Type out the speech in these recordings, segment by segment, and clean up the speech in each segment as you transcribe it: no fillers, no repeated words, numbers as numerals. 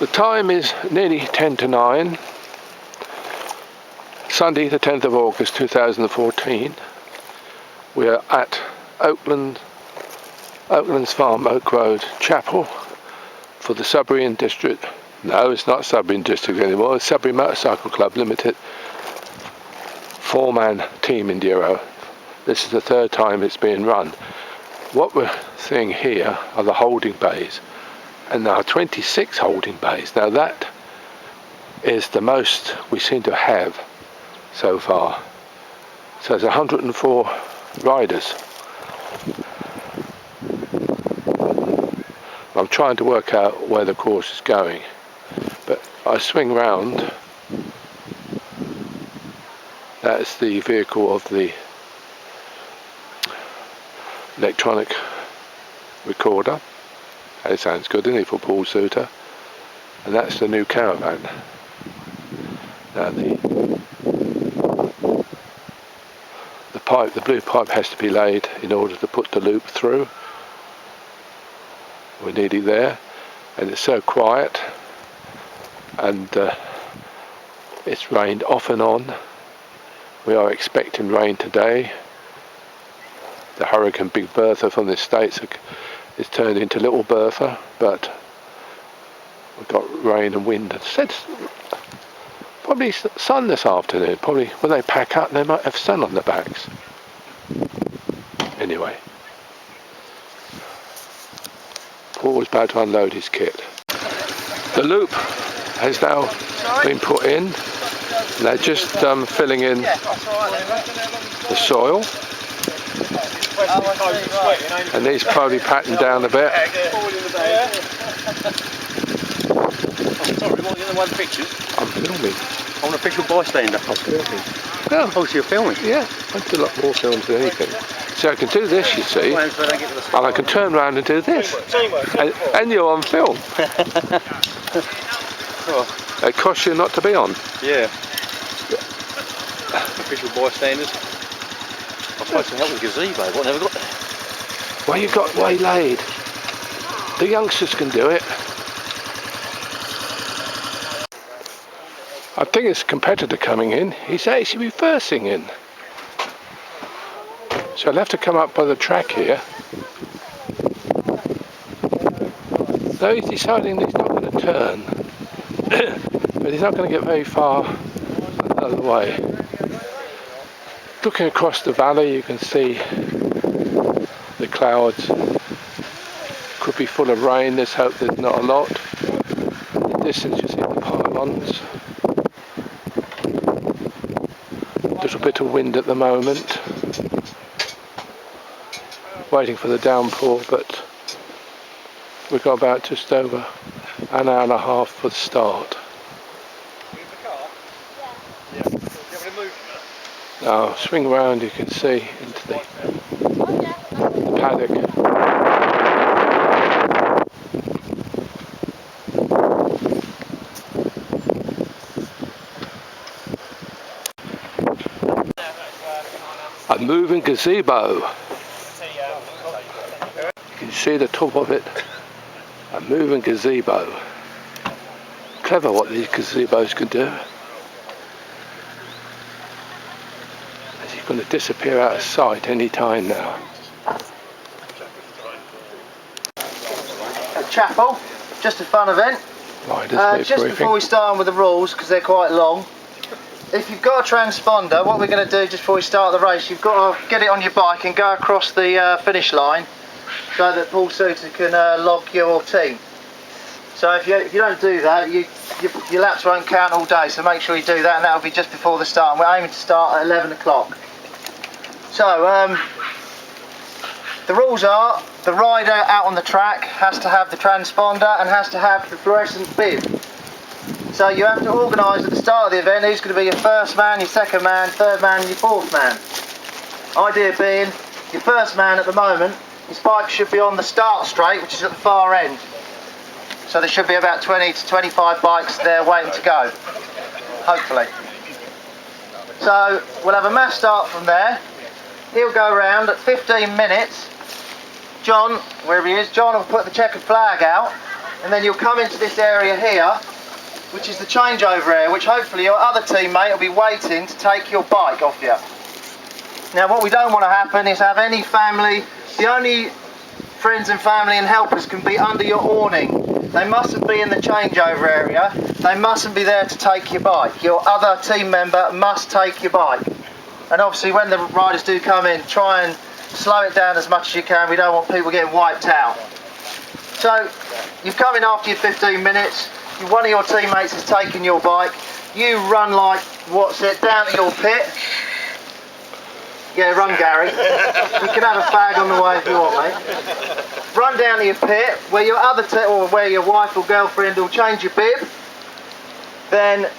The time is nearly 10 to 9, Sunday the 10th of August 2014. We are at Oakland's Farm, Oak Road Chapel for the Sudbury District. No, it's not Sudbury District anymore, it's Sudbury Motorcycle Club Limited 4-man team Enduro. This is the third time it's being run. What we're seeing here are the holding bays, and there are 26 holding bays. Now that is the most we seem to have so far. So there's 104 riders. I'm trying to work out where the course is going, but I swing round. That's the vehicle of the electronic recorder. That sounds good, isn't it, for Paul Suter? And that's the new caravan. Now the blue pipe has to be laid in order to put the loop through. We're nearly there, and it's so quiet, and it's rained off and on. We are expecting rain today. The Hurricane Big Bertha from the States is turned into Little Bertha, but we've got rain and wind. It said probably sun this afternoon. Probably when they pack up they might have sun on their backs. Anyway, Paul's about to unload his kit. The loop has now been put in. They're just filling in the soil, and these probably patting down a bit. Sorry, what, you want pictures? I'm filming. I'm an official bystander. I'm filming. Oh, so you're filming? Yeah, I do a lot more films than anything. So I can do this, you see, and I can turn around and do this, and you're on film. It costs you not to be on. Yeah. Official bystanders. I'm supposed to help with gazebo, but I never got there. Well, you got waylaid. The youngsters can do it. I think it's a competitor coming in. He's actually reversing in. So I'll have to come up by the track here. Though he's deciding he's not going to turn. But he's not going to get very far the other way. Looking across the valley, you can see the clouds. Could be full of rain. Let's hope there's not a lot. In the distance you see the pylons. A little bit of wind at the moment. Waiting for the downpour, but we've got about just over an hour and a half for the start. Now swing round, you can see into the paddock. A moving gazebo. You can see the top of it. A moving gazebo. Clever what these gazebos can do. He's going to disappear out of sight any time now. The chapel, just a fun event. Just before we start on with the rules, because they're quite long. If you've got a transponder, what we're going to do just before we start the race, you've got to get it on your bike and go across the finish line so that Paul Suter can log your team. So if you don't do that, your laps won't count all day, so make sure you do that, and that'll be just before the start. And we're aiming to start at 11 o'clock. So the rules are, the rider out on the track has to have the transponder and has to have the fluorescent bib. So you have to organise at the start of the event who's going to be your first man, your second man, third man and your fourth man. Idea being, your first man at the moment, his bike should be on the start straight, which is at the far end. So there should be about 20 to 25 bikes there waiting to go, hopefully. So we'll have a mass start from there. He'll go around at 15 minutes. John, wherever he is, John will put the checkered flag out. and then you'll come into this area here, which is the changeover area, which hopefully your other teammate will be waiting to take your bike off you. Now what we don't want to happen is have any family, the only friends and family and helpers can be under your awning. They mustn't be in the changeover area, they mustn't be there to take your bike. Your other team member must take your bike. And obviously when the riders do come in, try and slow it down as much as you can. We don't want people getting wiped out. So you've come in after your 15 minutes, one of your teammates has taken your bike, you run like, what's it, down to your pit. Yeah, run Gary. You can have a fag on the way if you want, mate. Run down to your pit, where your other or where your wife or girlfriend will change your bib. Then,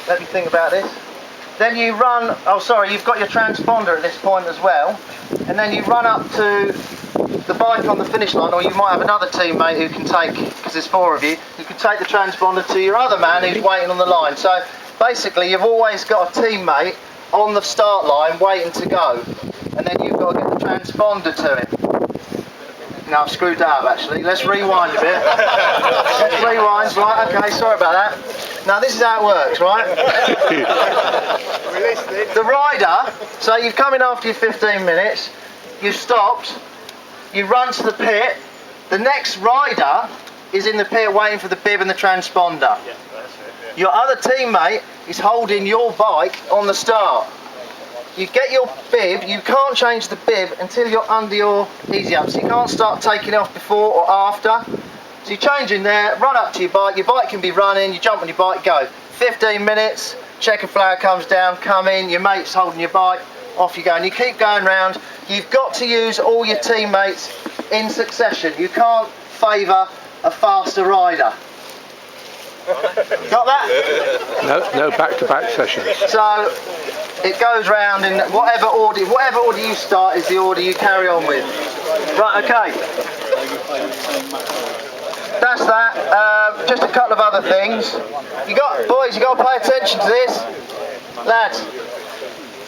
let me think about this. Then you run, oh sorry, you've got your transponder at this point as well. And then you run up to the bike on the finish line, or you might have another teammate who can take, because there's 4 of you, you can take the transponder to your other man who's waiting on the line. So basically you've always got a teammate on the start line waiting to go, and then you've got to get the transponder to him. No, I've screwed that up actually. Let's rewind a bit. Let's rewind, right, okay, sorry about that. Now this is how it works, right? The rider, so you've come in after your 15 minutes, you've stopped, you run to the pit, the next rider is in the pit waiting for the bib and the transponder. Your other teammate is holding your bike on the start. You get your bib, you can't change the bib until you're under your easy up, so you can't start taking it off before or after. So you change in there, run up to your bike can be running, you jump on your bike, go. 15 minutes, checker flag comes down, come in, your mate's holding your bike, off you go, and you keep going round. You've got to use all your teammates in succession. You can't favour a faster rider. Got that? No back-to-back sessions. So it goes round in whatever order you start is the order you carry on with. Right, okay. That's that. Just a couple of other things. Boys, you got to pay attention to this. Lads,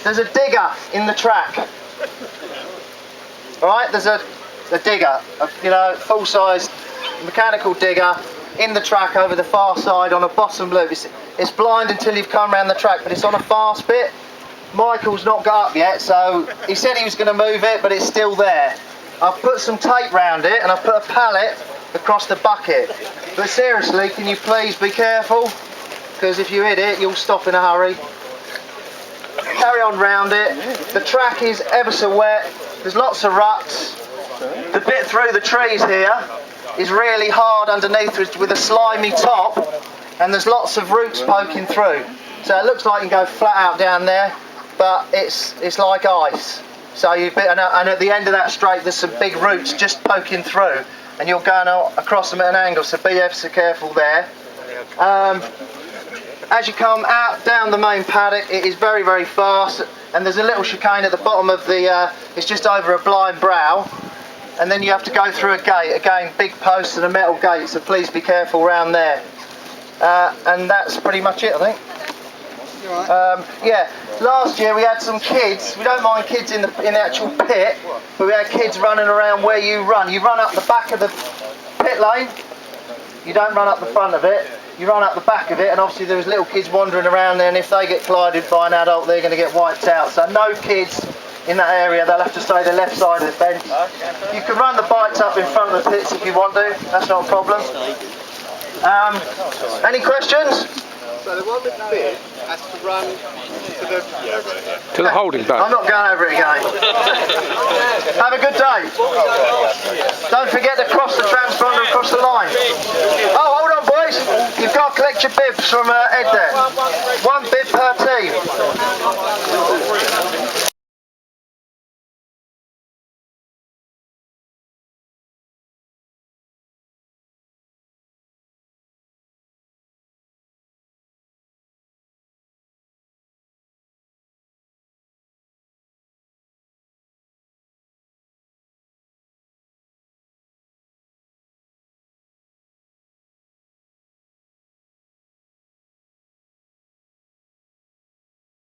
there's a digger in the track. Alright, there's a digger, full-size mechanical digger in the track over the far side on a bottom loop. It's blind until you've come around the track, but it's on a fast bit. Michael's not got up yet, so he said he was going to move it, but it's still there. I've put some tape round it and I've put a pallet across the bucket. But seriously, can you please be careful? Because if you hit it, you'll stop in a hurry. Carry on round it. The track is ever so wet. There's lots of ruts. The bit through the trees here is really hard underneath with a slimy top, and there's lots of roots poking through. So it looks like you can go flat out down there, but it's like ice. So and at the end of that straight there's some big roots just poking through, and you're going across them at an angle, so be ever so careful there. As you come out down the main paddock, it is very, very fast, and there's a little chicane at the bottom of the, it's just over a blind brow, and then you have to go through a gate, again big posts and a metal gate, so please be careful around there. And that's pretty much it, I think. Yeah, last year we had some kids, we don't mind kids in the actual pit, but we had kids running around where you run. You run up the back of the pit lane, you don't run up the front of it. You run up the back of it, and obviously there was little kids wandering around there, and if they get collided by an adult, they're going to get wiped out. So no kids in that area, they'll have to stay the left side of the fence. You can run the bikes up in front of the pits if you want to, that's not a problem. Any questions? So the one with the bib has to run to the holding back. I'm not going over it again. Have a good day. Don't forget to cross the transponder across the line. Oh, hold on boys. You've got to collect your bibs from Ed there.